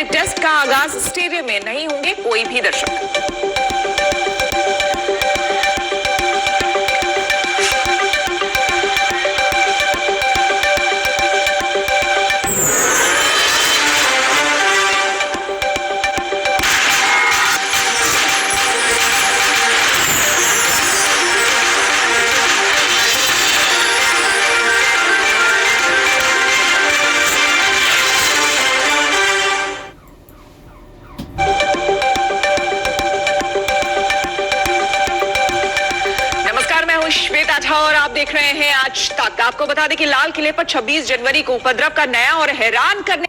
Test का आगाज stadium में, नहीं होंगे कोई भी दर्शक। श्वेता झा और आप देख रहे हैं आज तक। आपको बता दें कि लाल किले पर 26 जनवरी को उपद्रव का नया और हैरान करने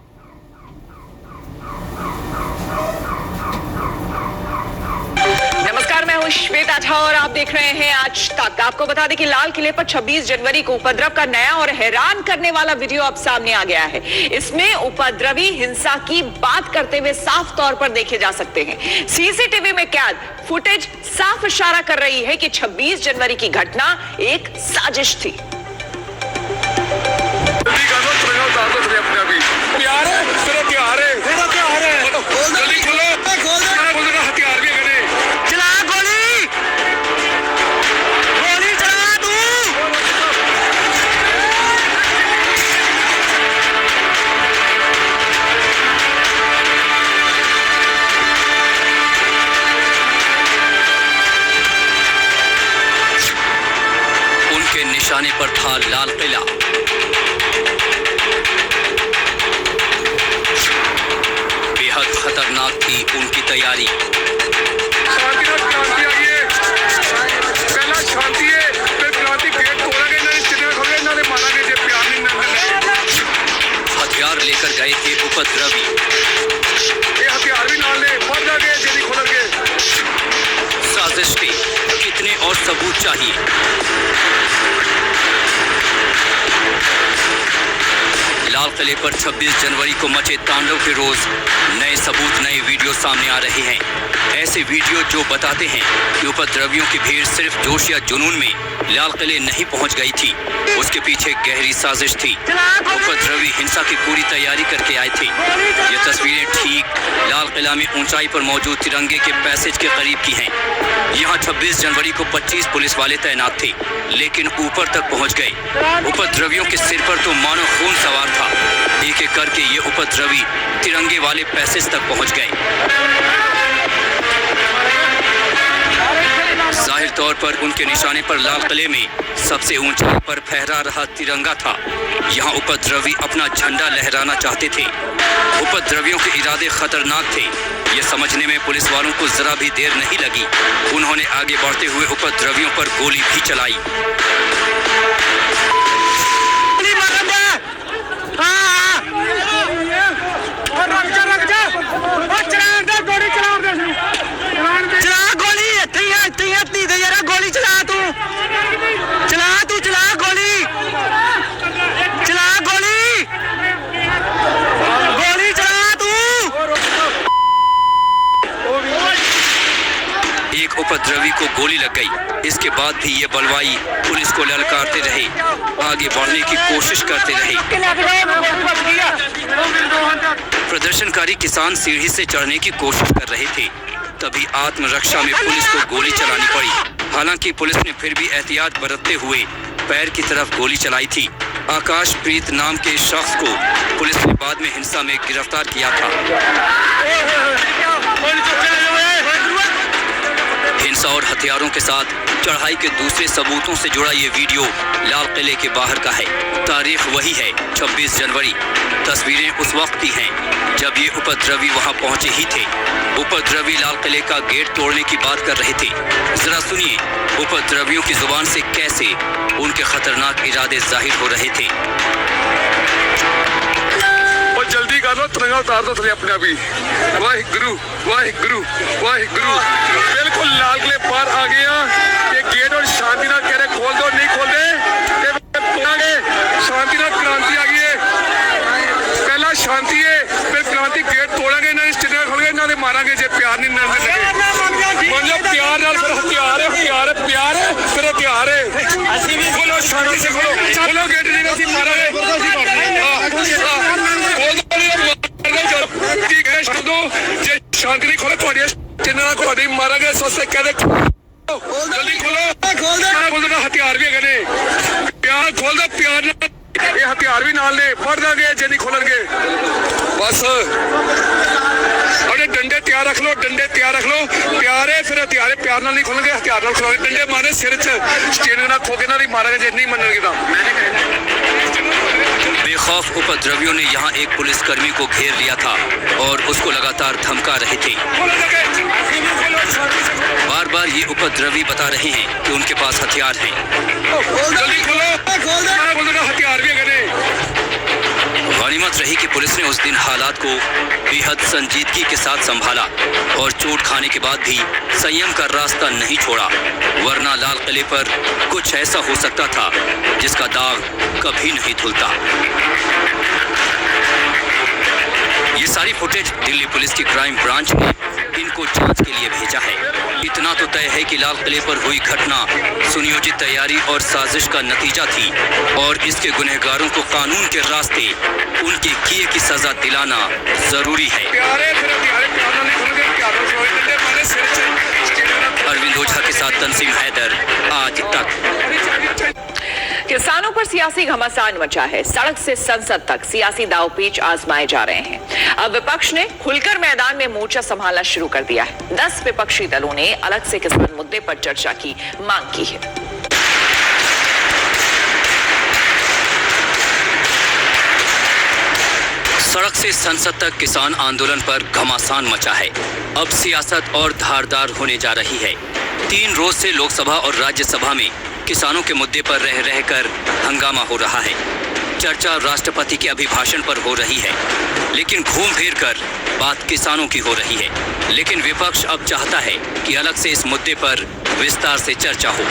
श्वेता झा और आप देख रहे हैं आज तक। आपको बता दें कि लाल किले पर 26 जनवरी को उपद्रव का नया और हैरान करने वाला वीडियो अब सामने आ गया है। इसमें उपद्रवी हिंसा की बात करते हुए साफ तौर पर देखे जा सकते हैं। सीसीटीवी में कैद फुटेज साफ इशारा कर रही है कि 26 जनवरी की घटना एक साजिश थी। निशाने पर था लाल किला। बेहद खतरनाक थी उनकी तैयारी। हथियार लेकर गए थे उपद्रवी। साजिश के कितने और सबूत चाहिए? लाल किले पर 26 जनवरी को मचे तांडव के रोज नए सबूत, नए वीडियो सामने आ रहे हैं। ऐसे वीडियो जो बताते हैं कि उपद्रवियों की भीड़ सिर्फ जोश या जुनून में लाल किले नहीं पहुंच गई थी, उसके पीछे गहरी साजिश थी। उपद्रवी हिंसा की पूरी तैयारी करके आए थे। ये तस्वीरें ठीक लाल किला में ऊंचाई पर मौजूद तिरंगे के पैसेज के करीब की हैं। यहाँ 26 जनवरी को 25 पुलिस वाले तैनात थे, लेकिन ऊपर तक पहुंच गए। उपद्रवियों के सिर पर तो मानो खून सवार था। एक एक करके ये उपद्रवी तिरंगे वाले पैसेज तक पहुंच गए। जाहिर तौर पर उनके निशाने पर लाल किले में सबसे ऊंचाई पर फहरा रहा तिरंगा था। यहाँ उपद्रवी अपना झंडा लहराना चाहते थे। उपद्रवियों के इरादे खतरनाक थे। ये समझने में पुलिस वालों को जरा भी देर नहीं लगी। उन्होंने आगे बढ़ते हुए उपद्रवियों पर गोली भी चलाई। उपद्रवी को गोली लग गई। इसके बाद भी ये बलवाई पुलिस को ललकारते रहे, आगे बढ़ने की कोशिश करते रहे। प्रदर्शनकारी किसान सीढ़ी से चढ़ने की कोशिश कर रहे थे, तभी आत्मरक्षा में पुलिस को गोली चलानी पड़ी। हालांकि पुलिस ने फिर भी एहतियात बरतते हुए पैर की तरफ गोली चलाई थी। आकाशप्रीत नाम के शख्स को पुलिस ने बाद में हिंसा में गिरफ्तार किया था। हिंसा और हथियारों के साथ चढ़ाई के दूसरे सबूतों से जुड़ा ये वीडियो लाल किले के बाहर का है। तारीख वही है 26 जनवरी। तस्वीरें उस वक्त की हैं जब ये उपद्रवी वहां पहुंचे ही थे। उपद्रवी लाल किले का गेट तोड़ने की बात कर रहे थे। जरा सुनिए उपद्रवियों की जुबान से कैसे उनके खतरनाक इरादे जाहिर हो रहे थे। जल्दी कर लो, तिरंगा उतार दो थले अपने अभी। वाहिगुरु वाहिगुरु वाहिगुरु। बिल्कुल लाल किले पार आ गया। ये गेट और शांति नाथ कह रहे खोल दो, नहीं खोल दे। शांति नाथ क्रांति आ गई है। पहला शांति है, फिर क्रांति। गेट तोड़ेंगे ना, स्टेडियम खोलेंगे ना, मारेंगे जे प्यार नहीं नजर प्यार नाल फिर हथियार है, हथियार है, प्यार है, फिर हथियार है। खोलो शांति से, खोलो गेट नहीं मारेंगे। शांति नहीं खोले ਤੁਹਾਡੇ ਚੈਨਲਾਂ ਤੁਹਾਡੀ ਮਾਰਾਂਗੇ ਸੋਸੇ ਕਹਿੰਦੇ ਜਲਦੀ ਖੋਲੋ ਖੋਲ ਦੋ ਹਥਿਆਰ ਵੀ ਹੈਗੇ ਨੇ ਪਿਆਰ ਖੋਲ ਦੋ ਪਿਆਰ ਨਾਲ ਇਹ ਹਥਿਆਰ ਵੀ ਨਾਲ ਨੇ ਫੜ ਦਾਂਗੇ ਜੇ ਨਹੀਂ ਖੋਲਣਗੇ ਬਸ ਅਰੇ ਡੰਡੇ ਤਿਆਰ ਰੱਖ ਲਓ ਪਿਆਰ ਹੈ ਫਿਰ ਹਥਿਆਰ ਪਿਆਰ ਨਾਲ ਨਹੀਂ ਖੋਲਣਗੇ ਹਥਿਆਰ ਨਾਲ ਖੋਲਣਗੇ ਡੰਡੇ ਮਾਰੇ ਸਿਰ 'ਚ ਸਟੇਰਿੰਗ ਨਾਲ ਖੋਕੇ ਨਾਲ ਹੀ ਮਾਰਾਂਗੇ ਜੇ ਨਹੀਂ ਮੰਨਣਗੇ ਤਾਂ बेखौफ उपद्रवियों ने यहाँ एक पुलिसकर्मी को घेर लिया था और उसको लगातार धमका रहे थे। बार बार ये उपद्रवी बता रहे हैं कि उनके पास हथियार हैं। जल्दी खोलो हथियार भी है। गनीमत रही कि पुलिस ने उस दिन हालात को बेहद संजीदगी के साथ संभाला और चोट खाने के बाद भी संयम का रास्ता नहीं छोड़ा, वरना लाल किले पर कुछ ऐसा हो सकता था जिसका दाग कभी नहीं धुलता। ये सारी फुटेज दिल्ली पुलिस की क्राइम ब्रांच ने इनको जांच के लिए भेजा है। इतना तो तय है कि लाल किले पर हुई घटना सुनियोजित तैयारी और साजिश का नतीजा थी और इसके गुनहगारों को कानून के रास्ते उनके किए की सजा दिलाना जरूरी है। अरविंद ओझा के साथ तंसीम हैदर, आज तक। किसानों पर सियासी घमासान मचा है। सड़क से संसद तक सियासी दांवपेच आजमाए जा रहे हैं। अब विपक्ष ने खुलकर मैदान में मोर्चा संभालना शुरू कर दिया है। 10 विपक्षी दलों ने अलग से किसान मुद्दे पर चर्चा की मांग की है। सड़क से संसद तक किसान आंदोलन पर घमासान मचा है। अब सियासत और धारदार होने जा रही है। 3 रोज से लोकसभा और राज्यसभा में किसानों के मुद्दे पर रह रहकर हंगामा हो रहा है। चर्चा राष्ट्रपति के अभिभाषण पर हो रही है, लेकिन घूम फिर कर बात किसानों की हो रही है। लेकिन विपक्ष अब चाहता है कि अलग से इस मुद्दे पर विस्तार से चर्चा हो।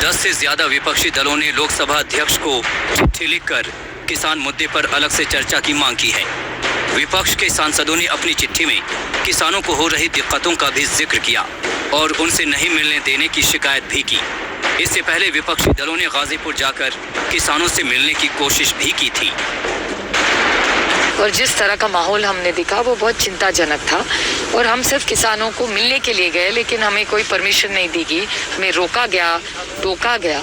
10 से ज्यादा विपक्षी दलों ने लोकसभा अध्यक्ष को चिट्ठी लिखकर किसान मुद्दे पर अलग से चर्चा की मांग की है। विपक्ष के सांसदों ने अपनी चिट्ठी में किसानों को हो रही दिक्कतों का भी जिक्र किया और उनसे नहीं मिलने देने की शिकायत भी की। इससे पहले विपक्षी दलों ने गाजीपुर जाकर किसानों से मिलने की कोशिश भी की थी। और जिस तरह का माहौल हमने देखा वो बहुत चिंताजनक था और हम सिर्फ किसानों को मिलने के लिए गए, लेकिन हमें कोई परमिशन नहीं दी गई, हमें रोका गया, टोका गया।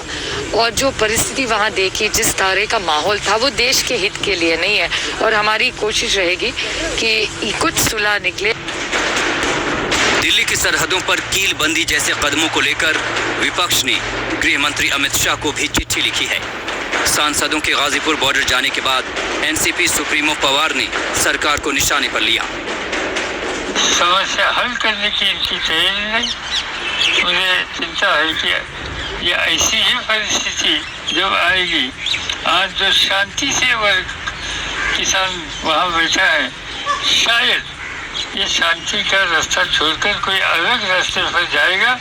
और जो परिस्थिति वहाँ देखी, जिस तरह का माहौल था, वो देश के हित के लिए नहीं है और हमारी कोशिश रहेगी कि कुछ सुलह निकले। दिल्ली की सरहदों पर कील बंदी जैसे कदमों को लेकर विपक्ष ने गृह मंत्री अमित शाह को भी चिट्ठी लिखी है। सांसदों के गाजीपुर बॉर्डर जाने के बाद एनसीपी सुप्रीमो पवार ने सरकार को निशाने पर लिया। समस्या हल करने की इनकी तैयारी नहीं। मुझे चिंता है कि ये ऐसी ही परिस्थिति जब आएगी, आज जो शांति से वर्ग किसान वहाँ बैठा है, शायद ये शांति का रास्ता छोड़कर कोई अलग रास्ते पर जाएगा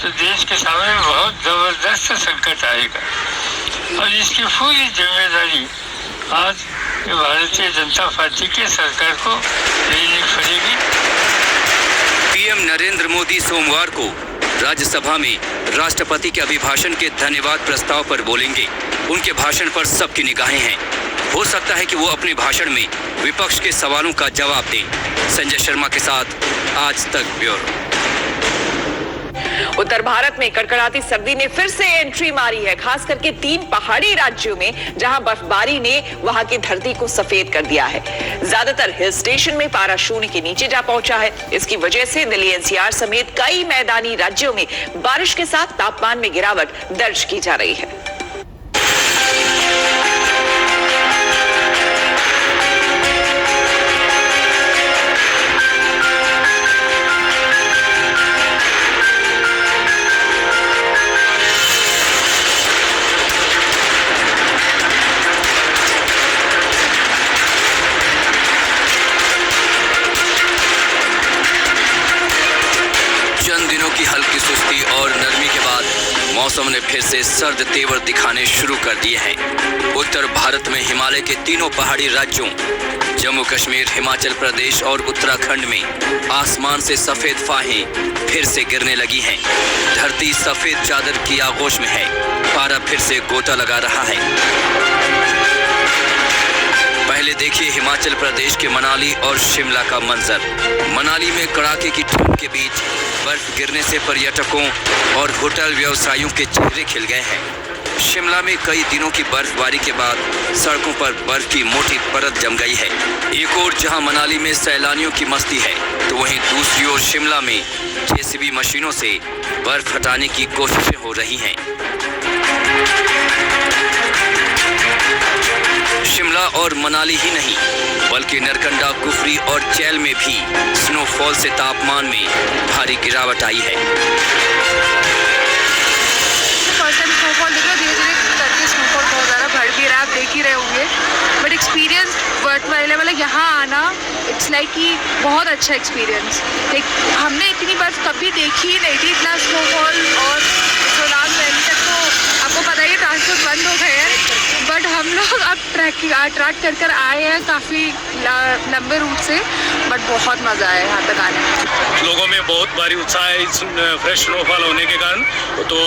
तो देश के सामने बहुत जबरदस्त संकट आएगा और इसकी पूरी जिम्मेदारी आज भारतीय जनता पार्टी के सरकार को लेनी पड़ेगी। पीएम नरेंद्र मोदी सोमवार को राज्यसभा में राष्ट्रपति के अभिभाषण के धन्यवाद प्रस्ताव पर बोलेंगे। उनके भाषण पर सबकी निगाहें हैं। हो सकता है कि वो अपने भाषण में विपक्ष के सवालों का जवाब दें। संजय शर्मा के साथ आज तक ब्यूरो। उत्तर भारत में कड़कड़ाती सर्दी ने फिर से एंट्री मारी है, खास करके 3 पहाड़ी राज्यों में जहां बर्फबारी ने वहां की धरती को सफेद कर दिया है। ज्यादातर हिल स्टेशन में पारा शून्य के नीचे जा पहुंचा है। इसकी वजह से दिल्ली एनसीआर समेत कई मैदानी राज्यों में बारिश के साथ तापमान में गिरावट दर्ज की जा रही है। मौसम ने फिर से सर्द तेवर दिखाने शुरू कर दिए हैं। उत्तर भारत में हिमालय के तीनों पहाड़ी राज्यों जम्मू कश्मीर, हिमाचल प्रदेश और उत्तराखंड में आसमान से सफेद फाहें फिर से गिरने लगी हैं। धरती सफेद चादर की आगोश में है। पारा फिर से गोता लगा रहा है। पहले देखिए हिमाचल प्रदेश के मनाली और शिमला का मंजर। मनाली में कड़ाके की ठंड के बीच बर्फ गिरने से पर्यटकों और होटल व्यवसायियों के चेहरे खिल गए हैं। शिमला में कई दिनों की बर्फबारी के बाद सड़कों पर बर्फ की मोटी परत जम गई है। एक ओर जहां मनाली में सैलानियों की मस्ती है, तो वहीं दूसरी ओर शिमला में जेसीबी मशीनों से बर्फ हटाने की कोशिशें हो रही हैं। शिमला और मनाली ही नहीं, बल्कि नरकंडा, कुफरी और चैल में भी स्नोफॉल से तापमान में भारी गिरावट आई है। स्नोफॉल देखो, धीरे धीरे करके स्नोफॉल बहुत ज़्यादा बढ़ भी रहा है, आप देख ही रहे होंगे। बट एक्सपीरियंस वर्थ वाले, मतलब यहाँ आना इट्स लाइक कि बहुत अच्छा एक्सपीरियंस। हमने इतनी बर्फ कभी देखी ही नहीं थी, इतना स्नोफॉल। और सोलांग वैली तक तो आपको पता ही ट्रांसपोर्ट बंद हो गए हैं, बट हम लोग अब ट्रैक कर आए हैं काफ़ी लंबे रूट से। बट बहुत मज़ा आया यहाँ तक आने में। लोगों में बहुत भारी उत्साह है इस फ्रेश स्नोफॉल होने के कारण, तो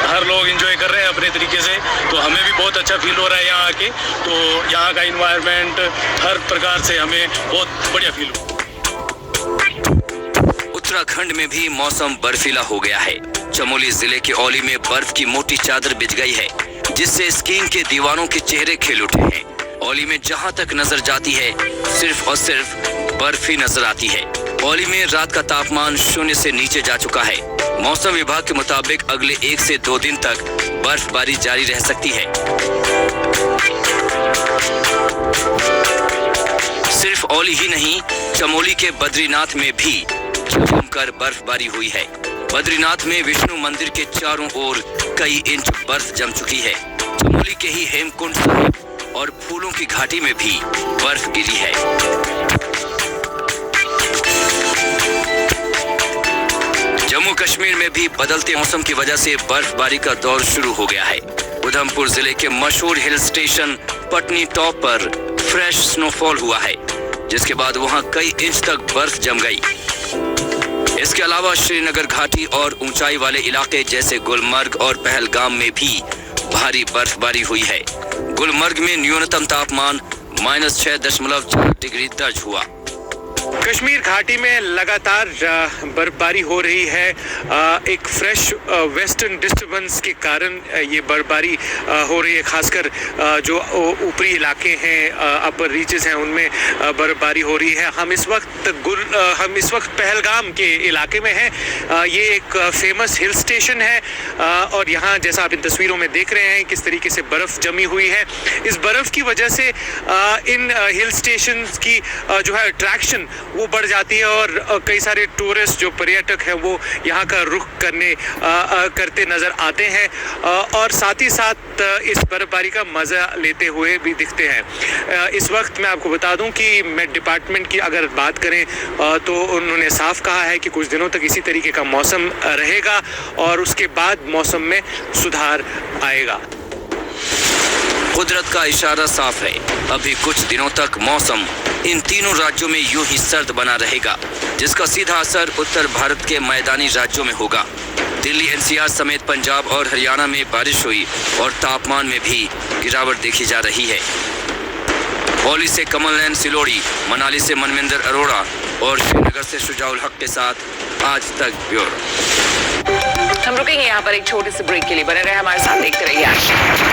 हर लोग एंजॉय कर रहे हैं अपने तरीके से। तो हमें भी बहुत अच्छा फील हो रहा है यहाँ आके। तो यहाँ का इन्वायरमेंट हर प्रकार से हमें बहुत बढ़िया फील हुआ। उत्तराखंड में भी मौसम बर्फीला हो गया है। चमोली जिले के औली में बर्फ की मोटी चादर बिछ गई है, जिससे स्कीइंग के दीवानों के चेहरे खिल उठे हैं। औली में जहां तक नजर जाती है, सिर्फ और सिर्फ बर्फ ही नजर आती है। औली में रात का तापमान 0 से नीचे जा चुका है। मौसम विभाग के मुताबिक अगले 1 से 2 दिन तक बर्फबारी जारी रह सकती है। सिर्फ औली ही नहीं, चमोली के बद्रीनाथ में भी जमकर बर्फबारी हुई है। बद्रीनाथ में विष्णु मंदिर के चारों ओर कई इंच बर्फ जम चुकी है। चमोली के ही हेमकुंड साहिब और फूलों की घाटी में भी बर्फ गिरी है। जम्मू कश्मीर में भी बदलते मौसम की वजह से बर्फबारी का दौर शुरू हो गया है। उधमपुर जिले के मशहूर हिल स्टेशन पटनी टॉप पर फ्रेश स्नोफॉल हुआ है, जिसके बाद वहां कई इंच तक बर्फ जम गई। इसके अलावा श्रीनगर घाटी और ऊंचाई वाले इलाके जैसे गुलमर्ग और पहलगाम में भी भारी बर्फबारी हुई है। गुलमर्ग में न्यूनतम तापमान -6.4 डिग्री दर्ज हुआ। कश्मीर घाटी में लगातार बर्फबारी हो रही है। एक फ्रेश वेस्टर्न डिस्टर्बेंस के कारण ये बर्फबारी हो रही है। खासकर जो ऊपरी इलाके हैं, अपर रीचेस हैं, उनमें बर्फबारी हो रही है। हम इस वक्त पहलगाम के इलाके में हैं। ये एक फेमस हिल स्टेशन है और यहाँ जैसा आप इन तस्वीरों में देख रहे हैं किस तरीके से बर्फ़ जमी हुई है। इस बर्फ़ की वजह से इन हिल स्टेशन की जो है अट्रैक्शन वो बढ़ जाती है और कई सारे टूरिस्ट जो पर्यटक हैं वो यहाँ का रुख करते नज़र आते हैं और साथ ही साथ इस बर्फबारी का मज़ा लेते हुए भी दिखते हैं। इस वक्त मैं आपको बता दूं कि मेट डिपार्टमेंट की अगर बात करें तो उन्होंने साफ कहा है कि कुछ दिनों तक इसी तरीके का मौसम रहेगा और उसके बाद मौसम में सुधार आएगा। कुदरत का इशारा साफ है, अभी कुछ दिनों तक मौसम इन तीनों राज्यों में यूं ही सर्द बना रहेगा, जिसका सीधा असर उत्तर भारत के मैदानी राज्यों में होगा। दिल्ली, एनसीआर समेत पंजाब और हरियाणा में बारिश हुई और तापमान में भी गिरावट देखी जा रही है। औली से कमल नैन सिलोड़ी, मनाली से मनविंदर अरोड़ा और श्रीनगर से शुजाउल हक के साथ आज तक ब्यूरो। हम रुकेंगे यहाँ पर एक छोटे से ब्रेक के लिए, बने रहे हमारे साथ, देखते रहिए।